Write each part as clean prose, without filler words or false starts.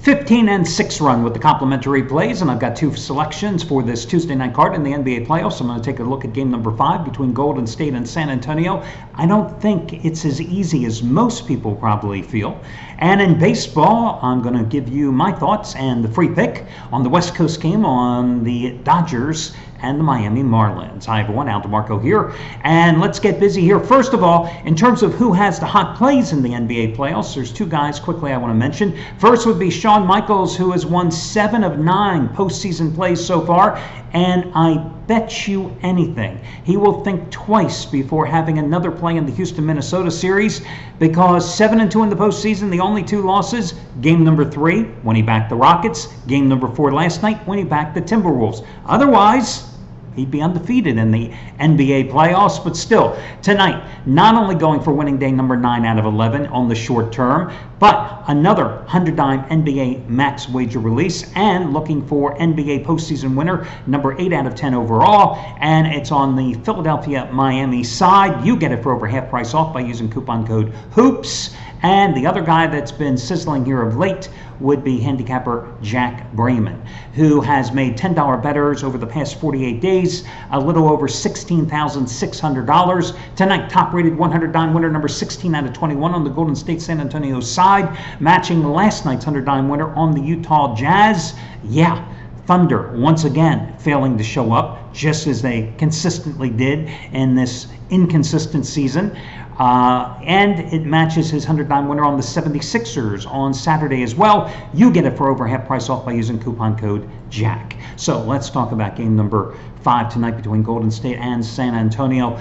15-6 run with the complimentary plays, and I've got two selections for this Tuesday night card in the NBA playoffs. I'm going to take a look at game number 5 between Golden State and San Antonio. I don't think it's as easy as most people probably feel. And in baseball, I'm going to give you my thoughts and the free pick on the West Coast game on the Dodgers and the Miami Marlins. Hi everyone, DeMarco here, and let's get busy here. First of all, in terms of who has the hot plays in the NBA playoffs, there's two guys quickly I want to mention. First would be Shawn Michaels, who has won 7 of 9 postseason plays so far, and I bet you anything he will think twice before having another play in the Houston-Minnesota series, because 7-2 in the postseason, the only 2 losses, game number 3 when he backed the Rockets, game number 4 last night when he backed the Timberwolves. Otherwise, he'd be undefeated in the NBA playoffs, but still, tonight, not only going for winning day number 9 out of 11 on the short term, but another $100 NBA max wager release, and looking for NBA postseason winner, number 8 out of 10 overall, and it's on the Philadelphia-Miami side. You get it for over half price off by using coupon code HOOPS. And the other guy that's been sizzling here of late would be handicapper Jack Brayman, who has made $10 bettors over the past 48 days, a little over $16,600. Tonight, top-rated $100 winner, number 16 out of 21 on the Golden State San Antonio side, matching last night's $100 winner on the Utah Jazz. Yeah, Thunder once again failing to show up, just as they consistently did in this inconsistent season. And it matches his $100 winner on the 76ers on Saturday as well. You get it for over half price off by using coupon code JACK. So let's talk about game number 5 tonight between Golden State and San Antonio.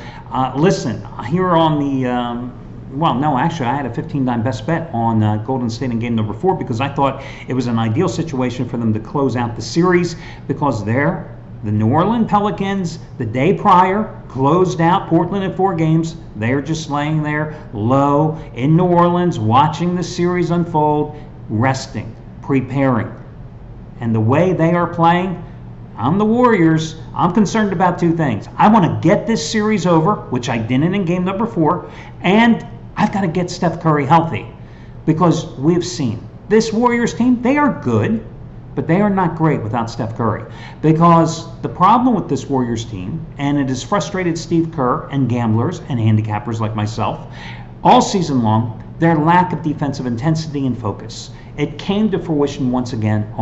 Listen, here on the well, no, actually, I had a $15 best bet on Golden State in game number 4 because I thought it was an ideal situation for them to close out the series, because the New Orleans Pelicans, the day prior, closed out Portland in 4 games. They're just laying there low in New Orleans, watching the series unfold, resting, preparing. And the way they are playing, I'm the Warriors. I'm concerned about 2 things. I want to get this series over, which I didn't in game number 4, and I've got to get Steph Curry healthy, because we've seen this Warriors team, they are good, but they are not great without Steph Curry. Because the problem with this Warriors team, and it has frustrated Steve Kerr and gamblers and handicappers like myself all season long, their lack of defensive intensity and focus. It came to fruition once again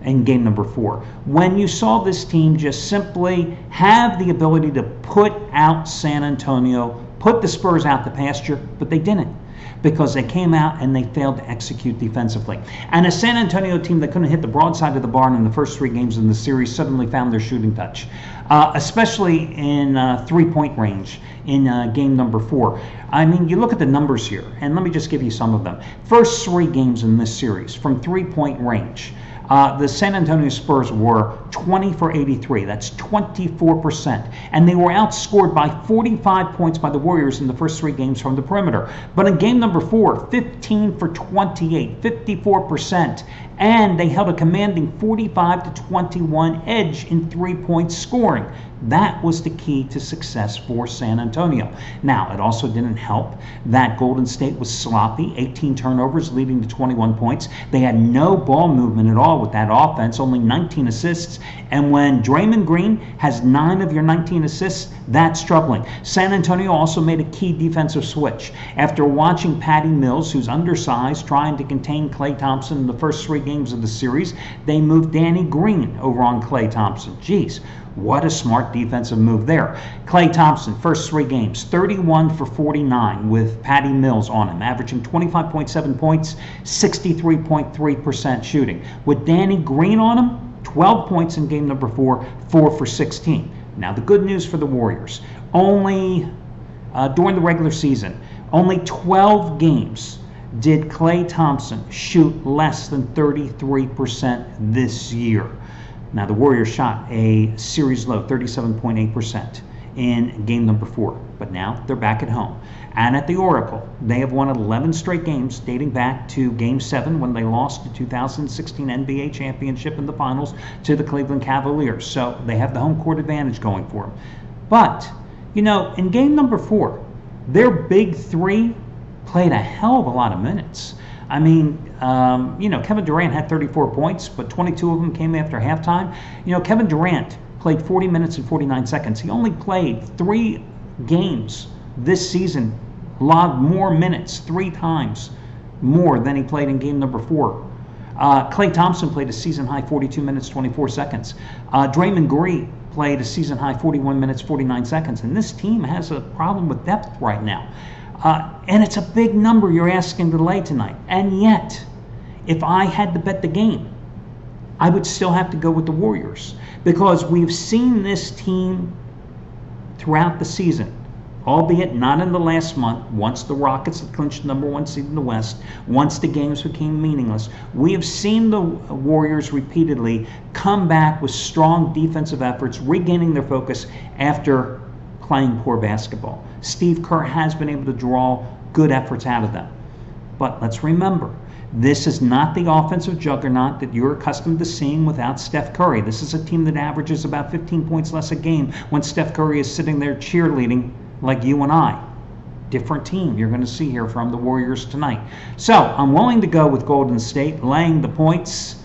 in game number 4, when you saw this team just simply have the ability to put out San Antonio, put the Spurs out to pasture, but they didn't, because they came out and they failed to execute defensively. And a San Antonio team that couldn't hit the broadside of the barn in the first 3 games in the series suddenly found their shooting touch, especially in 3-point range in game number 4. I mean, you look at the numbers here, and let me just give you some of them. First 3 games in this series from 3-point range, the San Antonio Spurs were 20 for 83. That's 24%. And they were outscored by 45 points by the Warriors in the first 3 games from the perimeter. But in game number 4, 15 for 28, 54%. And they held a commanding 45 to 21 edge in 3-point scoring. That was the key to success for San Antonio. Now, it also didn't help that Golden State was sloppy, 18 turnovers leading to 21 points. They had no ball movement at all with that offense, only 19 assists. And when Draymond Green has 9 of your 19 assists, that's troubling. San Antonio also made a key defensive switch. After watching Patty Mills, who's undersized, trying to contain Klay Thompson in the first 3 games of the series, they moved Danny Green over on Klay Thompson. Jeez. What a smart defensive move there. Klay Thompson, first 3 games, 31 for 49 with Patty Mills on him, averaging 25.7 points, 63.3% shooting. With Danny Green on him, 12 points in game number 4, 4 for 16. Now, the good news for the Warriors, only during the regular season, only 12 games did Klay Thompson shoot less than 33% this year. Now, the Warriors shot a series low, 37.8% in game number 4. But now they're back at home. And at the Oracle, they have won 11 straight games dating back to Game 7 when they lost the 2016 NBA championship in the finals to the Cleveland Cavaliers. So they have the home court advantage going for them. But, you know, in game number 4, their big 3 played a hell of a lot of minutes. I mean, Kevin Durant had 34 points, but 22 of them came after halftime. Kevin Durant played 40 minutes and 49 seconds. He only played 3 games this season, a lot more minutes, 3 times more than he played in game number 4. Klay Thompson played a season-high 42 minutes, 24 seconds. Draymond Green played a season-high 41 minutes, 49 seconds. And this team has a problem with depth right now. And it's a big number you're asking to lay tonight. And yet, if I had to bet the game, I would still have to go with the Warriors. Because we've seen this team throughout the season, albeit not in the last month, once the Rockets had clinched the #1 seed in the West, once the games became meaningless. We have seen the Warriors repeatedly come back with strong defensive efforts, regaining their focus after playing poor basketball. Steve Kerr has been able to draw good efforts out of them. But let's remember, this is not the offensive juggernaut that you're accustomed to seeing without Steph Curry. This is a team that averages about 15 points less a game when Steph Curry is sitting there cheerleading like you and I. Different team you're going to see here from the Warriors tonight. So I'm willing to go with Golden State laying the points.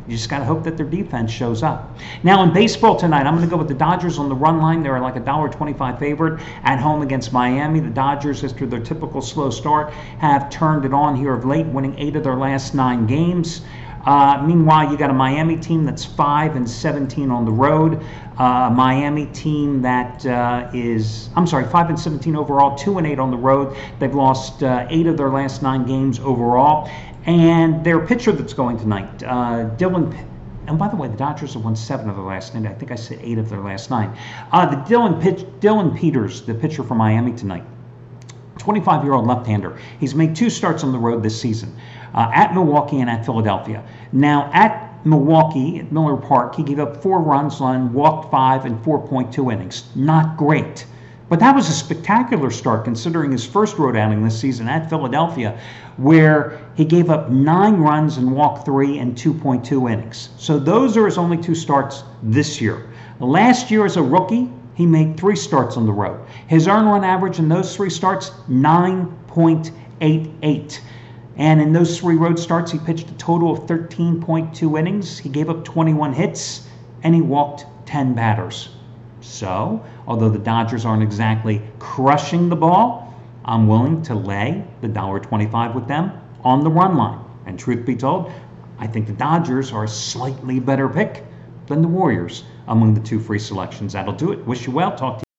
You just got to hope that their defense shows up. Now in baseball tonight, I'm going to go with the Dodgers on the run line. They're like a $1.25 favorite at home against Miami. The Dodgers, after their typical slow start, have turned it on here of late, winning 8 of their last 9 games. Meanwhile, you got a Miami team that's 5-17 on the road. Miami team that is 5-17 overall, 2-8 on the road. They've lost 8 of their last 9 games overall. And their pitcher that's going tonight, Dylan. And by the way, the Dodgers have won 7 of their last 9. I think I said 8 of their last 9. Dylan Peters, the pitcher for Miami tonight, 25-year-old left-hander. He's made 2 starts on the road this season, at Milwaukee and at Philadelphia. Now, at Milwaukee, at Miller Park, he gave up 4 runs and walked 5 in 4.2 innings. Not great. But that was a spectacular start considering his first road outing this season at Philadelphia, where he gave up 9 runs and walked 3 in 2.2 innings. So those are his only 2 starts this year. Last year as a rookie, he made 3 starts on the road. His earned run average in those 3 starts, 9.88. And in those 3 road starts, he pitched a total of 13.2 innings. He gave up 21 hits, and he walked 10 batters. So, although the Dodgers aren't exactly crushing the ball, I'm willing to lay the $1.25 with them on the run line. And truth be told, I think the Dodgers are a slightly better pick than the Warriors among the 2 free selections. That'll do it. Wish you well. Talk to you.